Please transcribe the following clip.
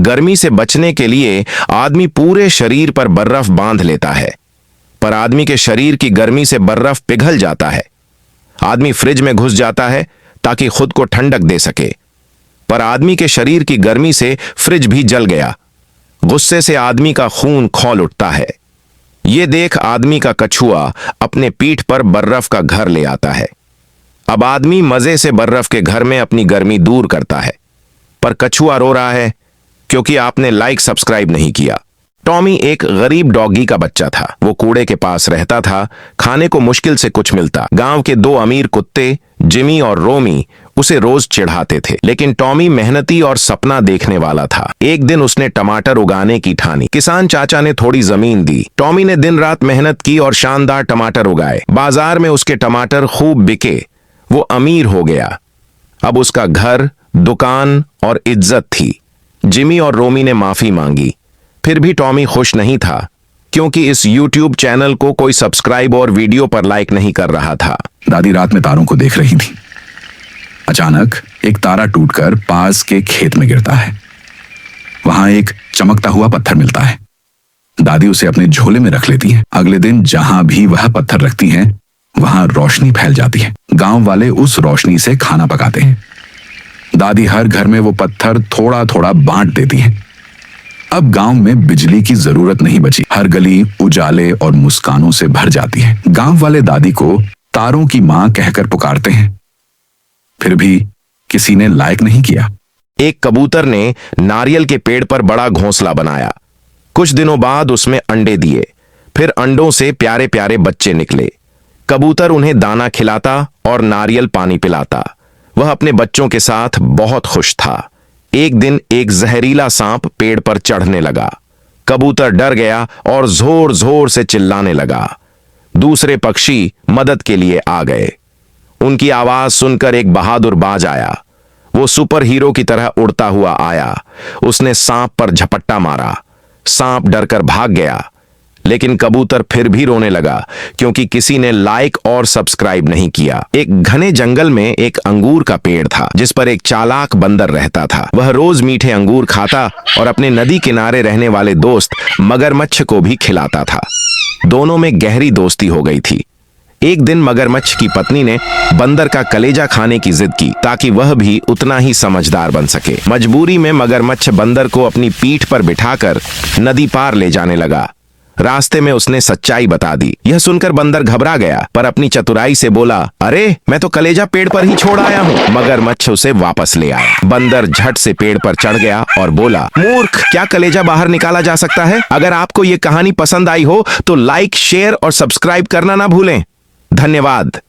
गर्मी से बचने के लिए आदमी पूरे शरीर पर बर्फ बांध लेता है, पर आदमी के शरीर की गर्मी से बर्फ पिघल जाता है। आदमी फ्रिज में घुस जाता है ताकि खुद को ठंडक दे सके, पर आदमी के शरीर की गर्मी से फ्रिज भी जल गया। गुस्से से आदमी का खून खौल उठता है। ये देख आदमी का कछुआ अपने पीठ पर बर्फ का घर ले आता है। अब आदमी मजे से बर्फ के घर में अपनी गर्मी दूर करता है, पर कछुआ रो रहा है क्योंकि आपने लाइक सब्सक्राइब नहीं किया। टॉमी एक गरीब डॉगी का बच्चा था। वो कूड़े के पास रहता था। खाने को मुश्किल से कुछ मिलता। गांव के दो अमीर कुत्ते जिमी और रोमी उसे रोज चिढ़ाते थे, लेकिन टॉमी मेहनती और सपना देखने वाला था। एक दिन उसने टमाटर उगाने की ठानी। किसान चाचा ने थोड़ी जमीन दी। टॉमी ने दिन रात मेहनत की और शानदार टमाटर उगाए। बाजार में उसके टमाटर खूब बिके। वो अमीर हो गया। अब उसका घर, दुकान और इज्जत थी। जिमी और रोमी ने माफी मांगी, फिर भी टॉमी खुश नहीं था क्योंकि इस YouTube चैनल को कोई सब्सक्राइब और वीडियो पर लाइक नहीं कर रहा था। दादी रात में तारों को देख रही थी। अचानक एक तारा टूटकर पास के खेत में गिरता है। वहां एक चमकता हुआ पत्थर मिलता है। दादी उसे अपने झोले में रख लेती हैं। अगले दिन जहां भी वह पत्थर रखती हैं, वहां रोशनी फैल जाती है। गांव वाले उस रोशनी से खाना पकाते हैं। दादी हर घर में वो पत्थर थोड़ा थोड़ा बांट देती हैं। अब गांव में बिजली की जरूरत नहीं बची। हर गली उजाले और मुस्कानों से भर जाती है। गांव वाले दादी को तारों की मां कहकर पुकारते हैं, फिर भी किसी ने लाइक नहीं किया। एक कबूतर ने नारियल के पेड़ पर बड़ा घोंसला बनाया। कुछ दिनों बाद उसमें अंडे दिए। फिर अंडों से प्यारे प्यारे बच्चे निकले। कबूतर उन्हें दाना खिलाता और नारियल पानी पिलाता। वह अपने बच्चों के साथ बहुत खुश था। एक दिन एक जहरीला सांप पेड़ पर चढ़ने लगा। कबूतर डर गया और जोर जोर से चिल्लाने लगा। दूसरे पक्षी मदद के लिए आ गए। उनकी आवाज सुनकर एक बहादुर बाज आया। वो सुपर हीरो की तरह उड़ता हुआ आया। उसने सांप पर झपट्टा मारा। सांप डरकर भाग गया, लेकिन कबूतर फिर भी रोने लगा क्योंकि किसी ने लाइक और सब्सक्राइब नहीं किया। एक घने जंगल में एक अंगूर का पेड़ था जिस पर एक चालाक बंदर रहता था। वह रोज मीठे अंगूर खाता और अपने नदी किनारे रहने वाले दोस्त मगरमच्छ को भी खिलाता था। दोनों में गहरी दोस्ती हो गई थी। एक दिन मगरमच्छ की पत्नी ने बंदर का कलेजा खाने की जिद की ताकि वह भी उतना ही समझदार बन सके। मजबूरी में मगरमच्छ बंदर को अपनी पीठ पर बिठाकर नदी पार ले जाने लगा। रास्ते में उसने सच्चाई बता दी। यह सुनकर बंदर घबरा गया, पर अपनी चतुराई से बोला, अरे मैं तो कलेजा पेड़ पर ही छोड़ आया हूँ। मगरमच्छ उसे वापस ले आया। बंदर झट से पेड़ पर चढ़ गया और बोला, मूर्ख, क्या कलेजा बाहर निकाला जा सकता है? अगर आपको ये कहानी पसंद आई हो तो लाइक, शेयर और सब्सक्राइब करना ना भूलें। धन्यवाद।